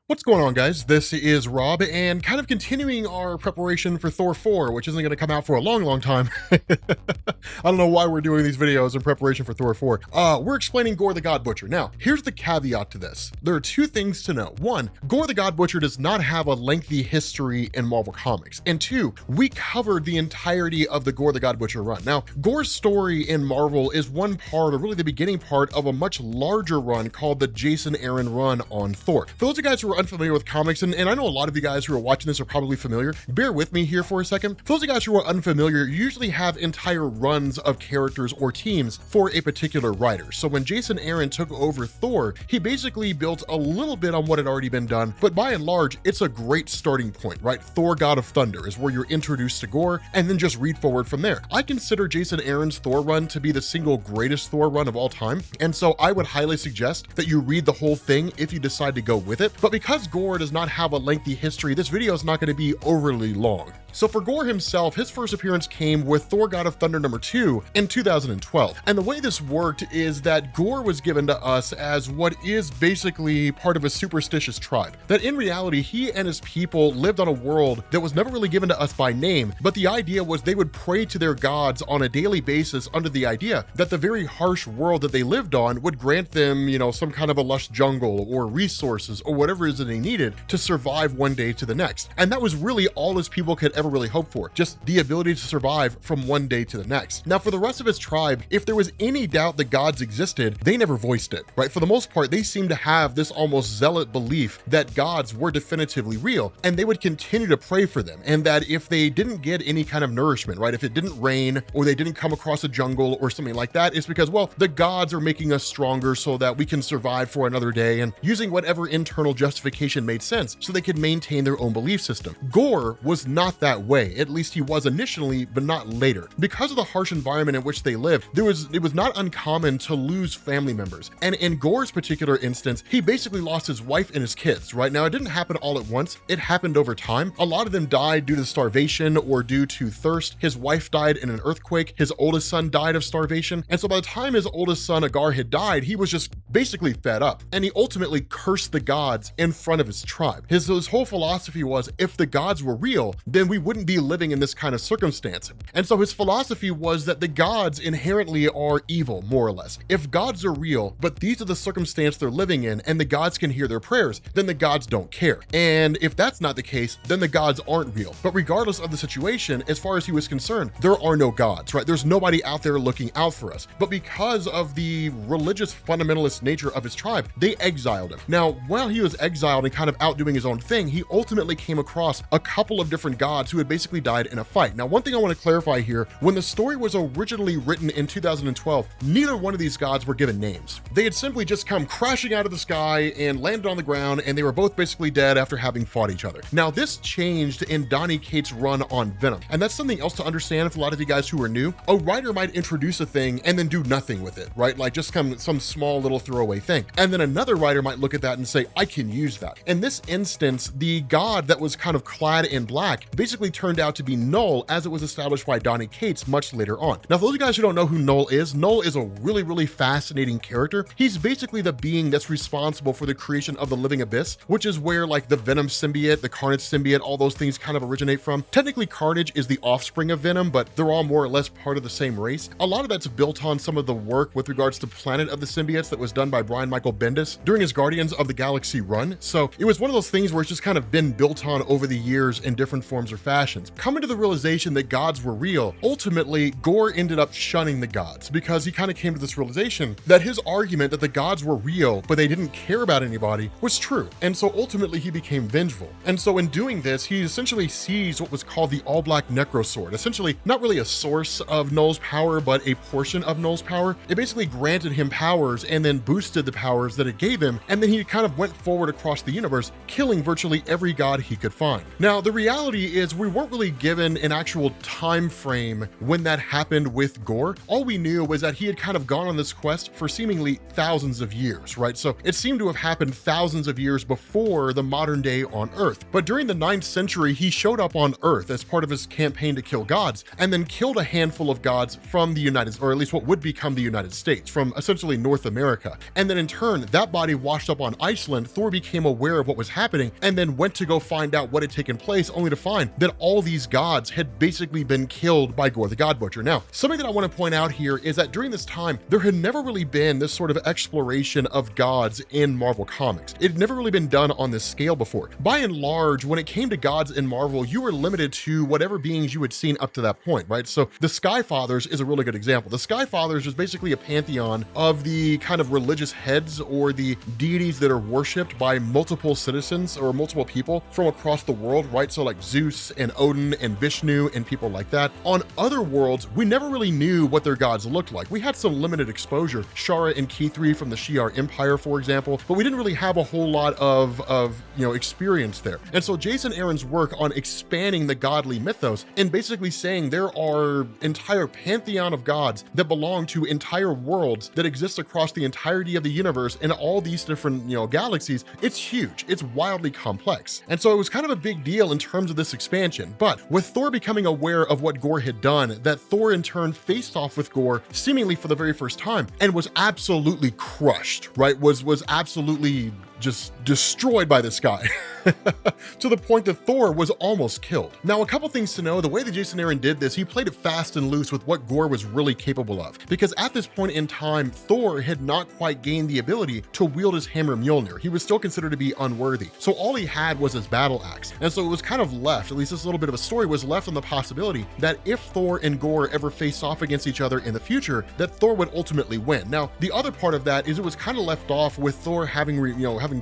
What's going on, guys? This is Rob, and kind of continuing our preparation for Thor 4, which isn't going to come out for a long time. I don't know why we're doing these videos in preparation for Thor 4. We're explaining Gorr the Godbutcher. Now, here's the caveat to this. There are two things to know. One, Gorr the Godbutcher does not have a lengthy history in Marvel Comics. And two, we covered the entirety of the Gorr the Godbutcher run. Now, Gorr's story in Marvel is one part, or really the beginning part, of a much larger run called the Jason Aaron run on Thor. For those of you guys who are unfamiliar with comics, and I know a lot of you guys who are watching this are probably familiar, bear with me here for a second. For those of you guys who are unfamiliar, you usually have entire runs of characters or teams for a particular writer. So when Jason Aaron took over Thor, he basically built a little bit on what had already been done, but by and large, it's a great starting point, right? Thor God of Thunder is where you're introduced to Gorr, and then just read forward from there. I consider Jason Aaron's Thor run to be the single greatest Thor run of all time, and so I would highly suggest that you read the whole thing if you decide to go with it. But because Gorr does not have a lengthy history, this video is not going to be overly long. So for Gorr himself, his first appearance came with Thor God of Thunder #2 in 2012. And the way this worked is that Gorr was given to us as what is basically part of a superstitious tribe. That in reality, he and his people lived on a world that was never really given to us by name, but the idea was they would pray to their gods on a daily basis under the idea that the very harsh world that they lived on would grant them, some kind of a lush jungle or resources or whatever it is that they needed to survive one day to the next. And that was really all his people could ever really hope for, just the ability to survive from one day to the next. Now, for the rest of his tribe, if there was any doubt that gods existed, they never voiced it, right? For the most part, they seemed to have this almost zealot belief that gods were definitively real, and they would continue to pray for them, and that if they didn't get any kind of nourishment, right? If it didn't rain, or they didn't come across a jungle or something like that, it's because, well, the gods are making us stronger so that we can survive for another day, and using whatever internal justification made sense so they could maintain their own belief system. Gorr was not that way. At least he was initially, but not later. Because of the harsh environment in which they lived, it was not uncommon to lose family members. And in Gorr's particular instance, he basically lost his wife and his kids, right? Now, it didn't happen all at once. It happened over time. A lot of them died due to starvation or due to thirst. His wife died in an earthquake. His oldest son died of starvation. And so by the time his oldest son, Agar, had died, he was just basically fed up. And he ultimately cursed the gods in front of his tribe. His whole philosophy was, if the gods were real, then we wouldn't be living in this kind of circumstance. And so his philosophy was that the gods inherently are evil, more or less. If gods are real, but these are the circumstance they're living in, and the gods can hear their prayers, then the gods don't care. And if that's not the case, then the gods aren't real. But regardless of the situation, as far as he was concerned, there are no gods, right? There's nobody out there looking out for us. But because of the religious fundamentalist nature of his tribe, they exiled him. Now, while he was exiled and kind of out doing his own thing, he ultimately came across a couple of different gods who had basically died in a fight. Now, one thing I want to clarify here, when the story was originally written in 2012, neither one of these gods were given names. They had simply just come crashing out of the sky and landed on the ground, and they were both basically dead after having fought each other. Now, this changed in Donny Cates' run on Venom, and that's something else to understand for a lot of you guys who are new. A writer might introduce a thing and then do nothing with it, right? Like just some small little throwaway thing. And then another writer might look at that and say, I can use that. In this instance, the god that was kind of clad in black basically turned out to be Null, as it was established by Donny Cates much later on. Now, for those of you guys who don't know who Null is a really fascinating character. He's basically the being that's responsible for the creation of the living abyss, which is where like the Venom symbiote, the Carnage symbiote, all those things kind of originate from. Technically, Carnage is the offspring of Venom, but they're all more or less part of the same race. A lot of that's built on some of the work with regards to Planet of the Symbiotes that was done by Brian Michael Bendis during his Guardians of the Galaxy run. So it was one of those things where it's just kind of been built on over the years in different forms or fashions. Coming to the realization that gods were real, ultimately Gorr ended up shunning the gods because he kind of came to this realization that his argument that the gods were real but they didn't care about anybody was true. And so ultimately he became vengeful. And so in doing this, he essentially seized what was called the all-black Necrosword, essentially not really a source of Null's power but a portion of Null's power. It basically granted him powers and then boosted the powers that it gave him, and then he kind of went forward across the universe, killing virtually every god he could find. Now, the reality is we weren't really given an actual time frame when that happened with Gorr. All we knew was that he had kind of gone on this quest for seemingly thousands of years, right? So it seemed to have happened thousands of years before the modern day on Earth. But during the 9th century, he showed up on Earth as part of his campaign to kill gods, and then killed a handful of gods from the United, or at least what would become the United States, from essentially North America. And then in turn, that body washed up on Iceland. Thor became aware of what was happening and then went to go find out what had taken place, only to find that all these gods had basically been killed by Gorr the Godbutcher. Now, something that I want to point out here is that during this time, there had never really been this sort of exploration of gods in Marvel Comics. It had never really been done on this scale before. By and large, when it came to gods in Marvel, you were limited to whatever beings you had seen up to that point, right? So the Sky Fathers is a really good example. The Sky Fathers is basically a pantheon of the kind of religious heads or the deities that are worshipped by multiple citizens or multiple people from across the world, right? So like Zeus and Odin and Vishnu and people like that. On other worlds, we never really knew what their gods looked like. We had some limited exposure, Shara and Kithri from the Shi'ar Empire, for example, but we didn't really have a whole lot of experience there. And so Jason Aaron's work on expanding the godly mythos and basically saying there are entire pantheon of gods that belong to entire worlds that exist across the entirety of the universe in all these different, galaxies, it's huge. It's wildly complex. And so it was kind of a big deal in terms of this expansion. But with Thor becoming aware of what Gorr had done, that Thor in turn faced off with Gorr seemingly for the very first time and was absolutely crushed, right? Was absolutely just destroyed by this guy to the point that Thor was almost killed. Now, a couple things to know. The way that Jason Aaron did this, he played it fast and loose with what Gorr was really capable of, because at this point in time, Thor had not quite gained the ability to wield his hammer Mjolnir. He was still considered to be unworthy. So all he had was his battle axe. And so it was kind of left, at least this little bit of a story was left on the possibility that if Thor and Gorr ever faced off against each other in the future, that Thor would ultimately win. Now, the other part of that is it was kind of left off with Thor having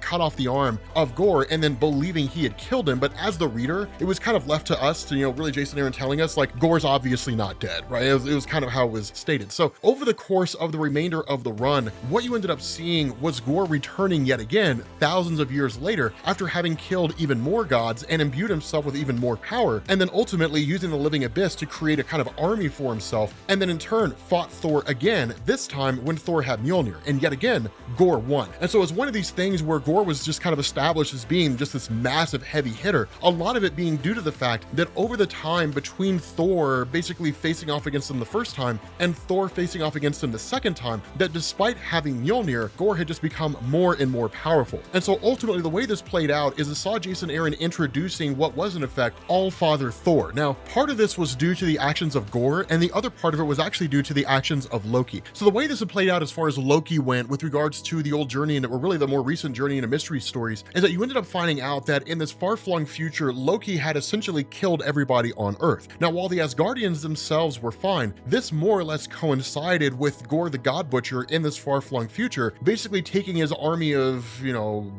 cut off the arm of Gorr and then believing he had killed him. But as the reader, it was kind of left to us to, really Jason Aaron telling us like Gorr's obviously not dead, right? It was kind of how it was stated. So over the course of the remainder of the run, what you ended up seeing was Gorr returning yet again, thousands of years later, after having killed even more gods and imbued himself with even more power, and then ultimately using the living abyss to create a kind of army for himself, and then in turn fought Thor again, this time when Thor had Mjolnir, and yet again, Gorr won. And so it was one of these things where Gorr was just kind of established as being just this massive heavy hitter, a lot of it being due to the fact that over the time between Thor basically facing off against him the first time and Thor facing off against him the second time, that despite having Mjolnir, Gorr had just become more and more powerful. And so ultimately the way this played out is it saw Jason Aaron introducing what was in effect All-Father Thor. Now, part of this was due to the actions of Gorr, and the other part of it was actually due to the actions of Loki. So the way this had played out as far as Loki went with regards to the old journey, and or really the more recent journey into mystery stories, is that you ended up finding out that in this far-flung future, Loki had essentially killed everybody on Earth. Now, while the Asgardians themselves were fine, this more or less coincided with Gorr the Godbutcher in this far-flung future, basically taking his army of,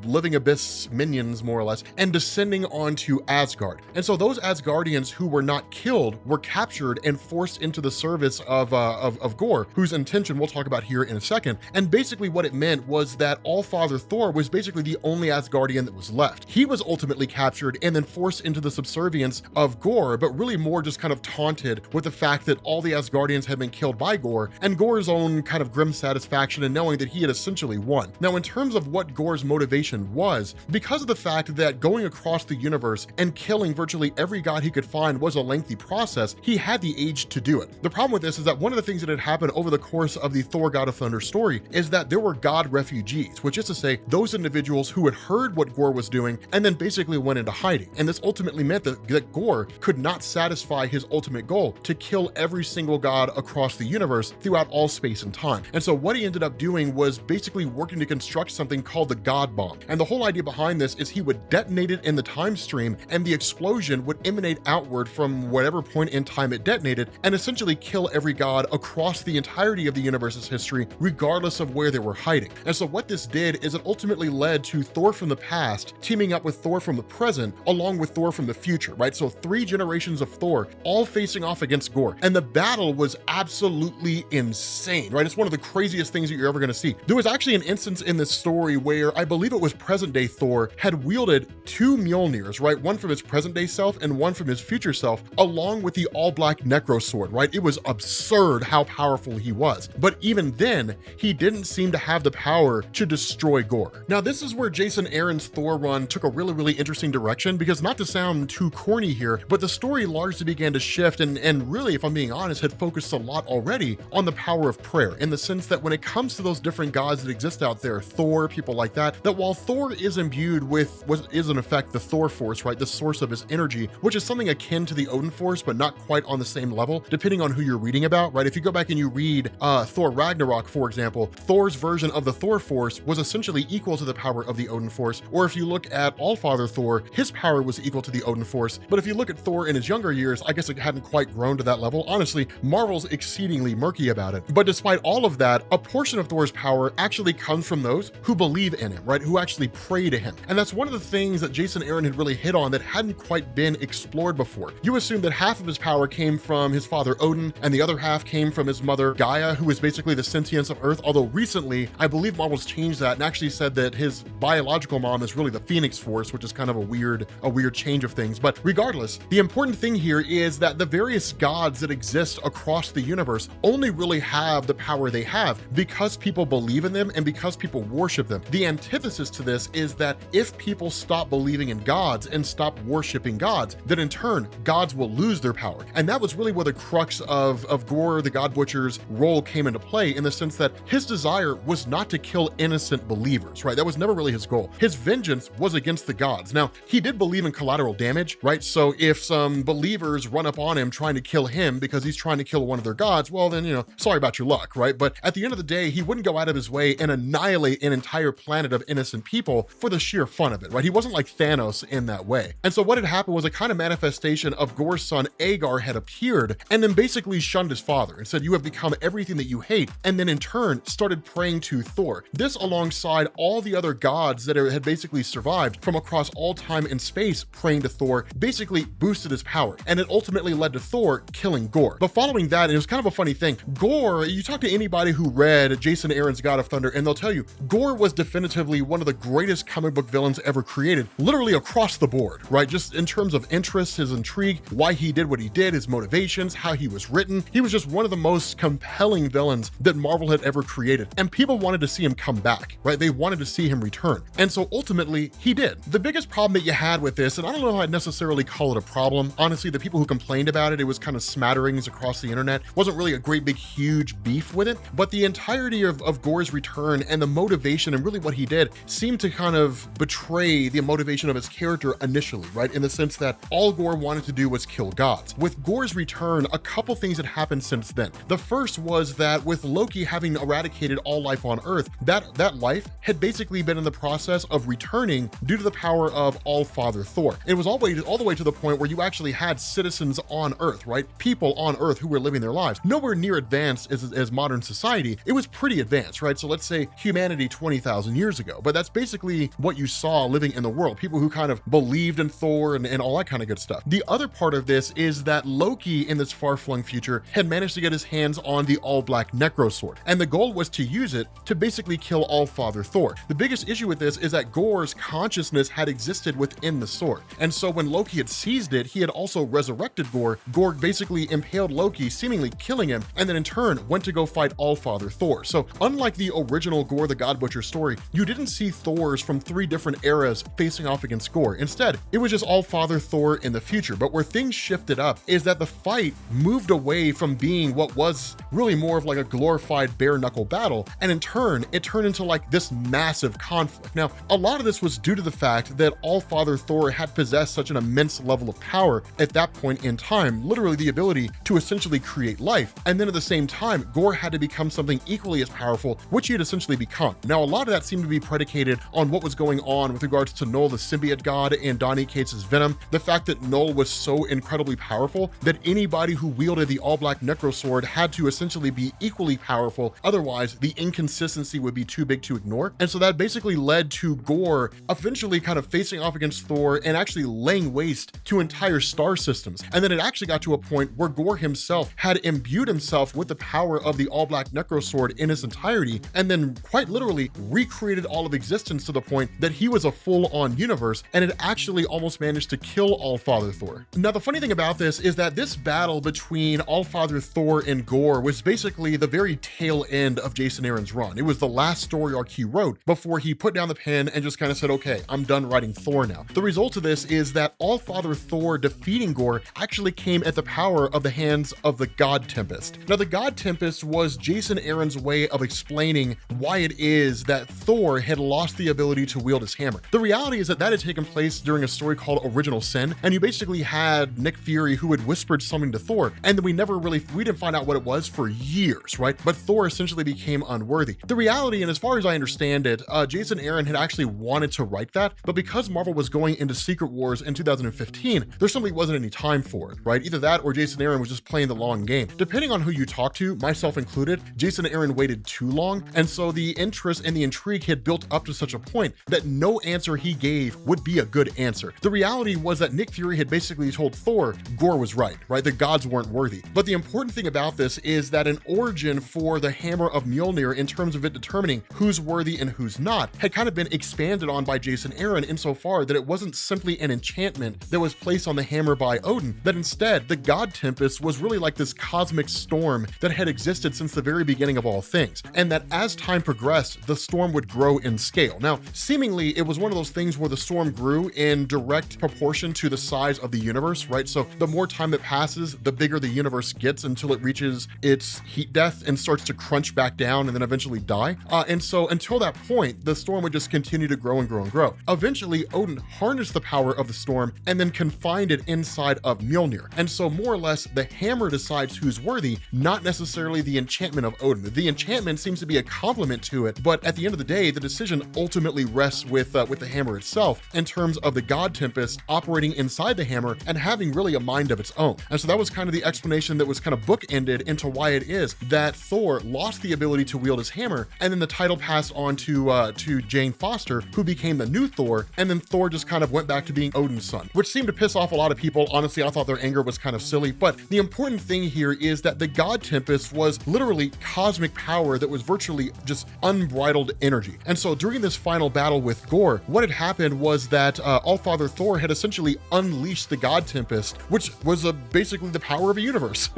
living abyss minions, more or less, and descending onto Asgard. And so those Asgardians who were not killed were captured and forced into the service of Gorr, whose intention we'll talk about here in a second. And basically what it meant was that All-Father Thor was basically the only Asgardian that was left. He was ultimately captured and then forced into the subservience of Gorr, but really more just kind of taunted with the fact that all the Asgardians had been killed by Gorr, and Gorr's own kind of grim satisfaction in knowing that he had essentially won. Now, in terms of what Gorr's motivation was, because of the fact that going across the universe and killing virtually every god he could find was a lengthy process, he had the age to do it. The problem with this is that one of the things that had happened over the course of the Thor God of Thunder story is that there were god refugees, which is to say those individuals who had heard what Gorr was doing and then basically went into hiding. And this ultimately meant that Gorr could not satisfy his ultimate goal to kill every single god across the universe throughout all space and time. And so what he ended up doing was basically working to construct something called the God Bomb. And the whole idea behind this is he would detonate it in the time stream, and the explosion would emanate outward from whatever point in time it detonated and essentially kill every god across the entirety of the universe's history, regardless of where they were hiding. And so what this did is it ultimately led to Thor from the past teaming up with Thor from the present, along with Thor from the future, right? So 3 generations of Thor all facing off against Gorr. And the battle was absolutely insane, right? It's one of the craziest things that you're ever gonna see. There was actually an instance in this story where I believe it was present day Thor had wielded 2 Mjolnirs, right? One from his present day self and one from his future self, along with the all black Necrosword, right? It was absurd how powerful he was. But even then, he didn't seem to have the power to destroy Gorr. Now, this is where Jason Aaron's Thor run took a really interesting direction, because not to sound too corny here, but the story largely began to shift and really, if I'm being honest, had focused a lot already on the power of prayer, in the sense that when it comes to those different gods that exist out there, Thor, people like that while Thor is imbued with what is in effect the Thor force, right, the source of his energy, which is something akin to the Odin force, but not quite on the same level, depending on who you're reading about, right? If you go back and you read Thor Ragnarok, for example, Thor's version of the Thor force was essentially equal to the power of the Odin force. Or if you look at Allfather Thor, his power was equal to the Odin force. But if you look at Thor in his younger years, I guess it hadn't quite grown to that level. Honestly, Marvel's exceedingly murky about it. But despite all of that, a portion of Thor's power actually comes from those who believe in him, right? Who actually pray to him. And that's one of the things that Jason Aaron had really hit on that hadn't quite been explored before. You assume that half of his power came from his father Odin, and the other half came from his mother Gaia, who is basically the sentience of Earth. Although recently, I believe Marvel's changed that and actually said that his biological mom is really the Phoenix Force, which is kind of a weird change of things. But regardless, the important thing here is that the various gods that exist across the universe only really have the power they have because people believe in them and because people worship them. The antithesis to this is that if people stop believing in gods and stop worshiping gods, then in turn, gods will lose their power. And that was really where the crux of Gorr, the Godbutcher's role came into play, in the sense that his desire was not to kill innocent believers, right? That was never really his goal. His vengeance was against the gods. Now, he did believe in collateral damage, right? So if some believers run up on him trying to kill him because he's trying to kill one of their gods, well then, sorry about your luck, right? But at the end of the day, he wouldn't go out of his way and annihilate an entire planet of innocent people for the sheer fun of it, right? He wasn't like Thanos in that way. And so what had happened was a kind of manifestation of Gorr's son Agar had appeared and then basically shunned his father and said, "You have become everything that you hate," and then in turn started praying to Thor. This, alongside all the other gods that had basically survived from across all time and space praying to Thor, basically boosted his power, and it ultimately led to Thor killing Gorr. But following that, and it was kind of a funny thing, Gorr, you talk to anybody who read Jason Aaron's God of Thunder and they'll tell you Gorr was definitively one of the greatest comic book villains ever created, literally across the board, right? Just in terms of interest, his intrigue, why he did what he did, his motivations, how he was written. He was just one of the most compelling villains that Marvel had ever created. And people wanted to see him come back, right? They wanted to see him return. And so ultimately he did. The biggest problem that you had with this, and I don't know if I'd necessarily call it a problem. Honestly, the people who complained about it, it was kind of smatterings across the internet. Wasn't really a great big huge beef with it, but the entirety of Gorr's return and the motivation and really what he did seemed to kind of betray the motivation of his character initially, right? In the sense that all Gorr wanted to do was kill gods. With Gorr's return, a couple things had happened since then. The first was that with Loki having eradicated all life on Earth, that life had basically been in the process of returning due to the power of All-Father Thor. It was all the way to the point where you actually had citizens on Earth, right? People on Earth who were living their lives. Nowhere near advanced as modern society. It was pretty advanced, right? So let's say humanity 20,000 years ago, but that's basically what you saw living in the world. People who kind of believed in Thor and all that kind of good stuff. The other part of this is that Loki in this far-flung future had managed to get his hands on the all-black Necrosword, and the goal was to use it to basically kill All-Father Thor. The biggest issue with this is that Gorr's consciousness had existed within the sword, and so when Loki had seized it, he had also resurrected Gorr. Gorr basically impaled Loki, seemingly killing him, and then in turn went to go fight All-Father Thor. So unlike the original Gorr the Godbutcher story, you didn't see Thors from 3 different eras facing off against Gorr. Instead, it was just All-Father Thor in the future. But where things shifted up is that the fight moved away from being what was really more of like a glorified bare knuckle battle, and in turn, it turned into like this massive conflict. Now, a lot of this was due to the fact that All-Father Thor had possessed such an immense level of power at that point in time, literally the ability to essentially create life. And then at the same time, Gorr had to become something equally as powerful, which he had essentially become. Now, a lot of that seemed to be predicated on what was going on with regards to Null, the symbiote god, and Donny Cates' Venom. The fact that Null was so incredibly powerful that anybody who wielded the all-black Necrosword had to essentially be equally powerful, otherwise the inconsistency would be too big to ignore. And so that basically led to Gorr eventually essentially kind of facing off against Thor and actually laying waste to entire star systems. And then it actually got to a point where Gorr himself had imbued himself with the power of the all-black Necrosword in its entirety, and then quite literally recreated all of existence to the point that he was a full-on universe, and it actually almost managed to kill All-Father Thor. Now, the funny thing about this is that this battle between All-Father Thor and Gorr was basically the very tail end of Jason Aaron's run. It was the last story arc he wrote before he put down the pen and just kind of said, okay, I'm done writing Thor now. The result of this is that All-Father Thor defeating Gorr actually came at the power of the hands of the God Tempest. Now, the God Tempest was Jason Aaron's way of explaining why it is that Thor had lost the ability to wield his hammer. The reality is that that had taken place during a story called Original Sin, and you basically had Nick Fury who had whispered something to Thor, and then we didn't find out what it was for years, right? But Thor essentially became unworthy. The reality, and as far as I understand it, Jason Aaron had actually wanted to write that, but because Marvel was going into Secret Wars in 2015, there simply wasn't any time for it, right? Either that or Jason Aaron was just playing the long game. Depending on who you talk to, myself included, Jason Aaron waited too long, and so the interest and the intrigue had built up to such a point that no answer he gave would be a good answer. The reality was that Nick Fury had basically told Thor Gorr was right? The gods weren't worthy. But the important thing about this is that an origin for the hammer of Mjolnir in terms of it determining who's worthy and who's not had kind of been expanded on by Jason Aaron insofar that it wasn't simply an enchantment that was placed on the hammer by Odin, that instead the God Tempest was really like this cosmic storm that had existed since the very beginning of all things, and that as time progressed, the storm would grow in scale. Now, seemingly it was one of those things where the storm grew in direct proportion to the size of the universe, right? So the more time that passes, the bigger the universe gets until it reaches its heat death and starts to crunch back down and then eventually die. And so until that point, the storm would just continue to grow and grow and grow. Eventually, Odin harnessed the power of the storm and then confined it inside of Mjolnir. And so more or less, the hammer decides who's worthy, not necessarily the enchantment of Odin. The enchantment seems to be a complement to it, but at the end of the day, the decision ultimately rests with the hammer itself in terms of the God Tempest operating inside the hammer and having really a mind of its own. And so that was kind of the explanation that was kind of bookended into why it is that Thor lost the ability to wield his hammer, and then the title passed on to Jane Foster, who became the new Thor, and then Thor just kind of went back to being Odin's son, which seemed to piss off a lot of people. Honestly, I thought their anger was kind of silly, but the important thing here is that the God Tempest was literally cosmic power that was virtually just unbridled energy. And so during this final battle with Gorr, what had happened was that All-Father Thor had essentially unleashed the God Tempest, which was basically the power of a universe.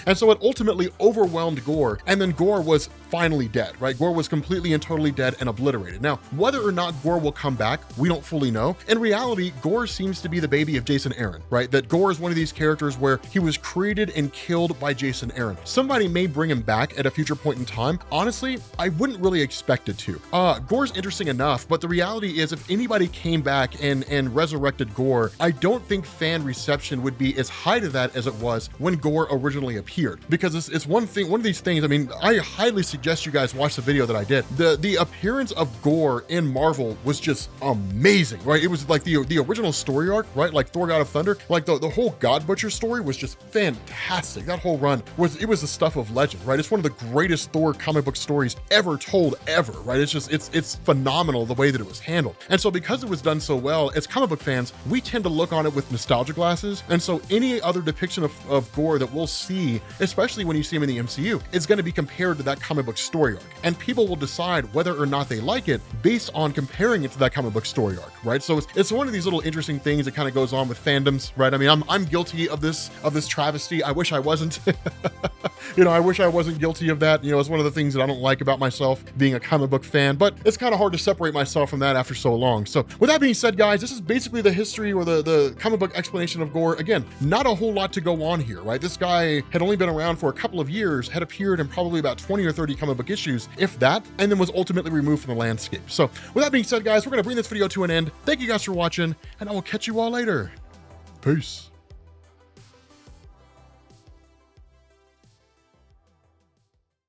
And so it ultimately overwhelmed Gorr, and then Gorr was finally dead, right? Gorr was completely and totally dead and obliterated. Now, whether or not Gorr will come back, we don't fully know. In reality, Gorr seems to be the baby of Jason Aaron, right? That Gorr is one of these characters where he was created and killed by Jason Aaron. Somebody may bring him back at a future point in time. Honestly, I wouldn't really expect it to. Gorr's interesting enough, but the reality is if anybody came back and resurrected Gorr, I don't think fan reception would be as high to that as it was when Gorr originally appeared. Because it's one of these things, I mean, I highly suggest you guys watch the video that I did. The appearance of Gorr in Marvel was just amazing, right? It was like the original story arc, right? Like Thor God of Thunder, like the whole Godbutcher story was just fantastic. That whole run was the stuff of legend, right? It's one of the greatest Thor comic book stories ever told ever, right? It's phenomenal the way that it was handled. And so because it was done so well, as comic book fans, we tend to look on it with nostalgia glasses. And so any other depiction of Gorr that we'll see, especially when you see him in the MCU, is going to be compared to that comic book story arc. And people will decide whether or not they like it based on comparing it to that comic book story arc, right? So it's one of these little interesting things that kind of goes on with fandoms, right? I mean, I'm guilty of this travesty. I wish I wasn't. I wish I wasn't guilty of that. It's one of the things that I don't like about myself being a comic book fan, but it's kind of hard to separate myself from that after so long. So with that being said, guys, this is basically the history or the comic book explanation of Gorr. Again, not a whole lot to go on here, right? This guy had only been around for a couple of years, had appeared in probably about 20 or 30 comic book issues, if that, and then was ultimately removed from the landscape. So with that being said, guys, we're going to bring this video to an end. Thank you guys for watching, and I will catch you all later. Peace.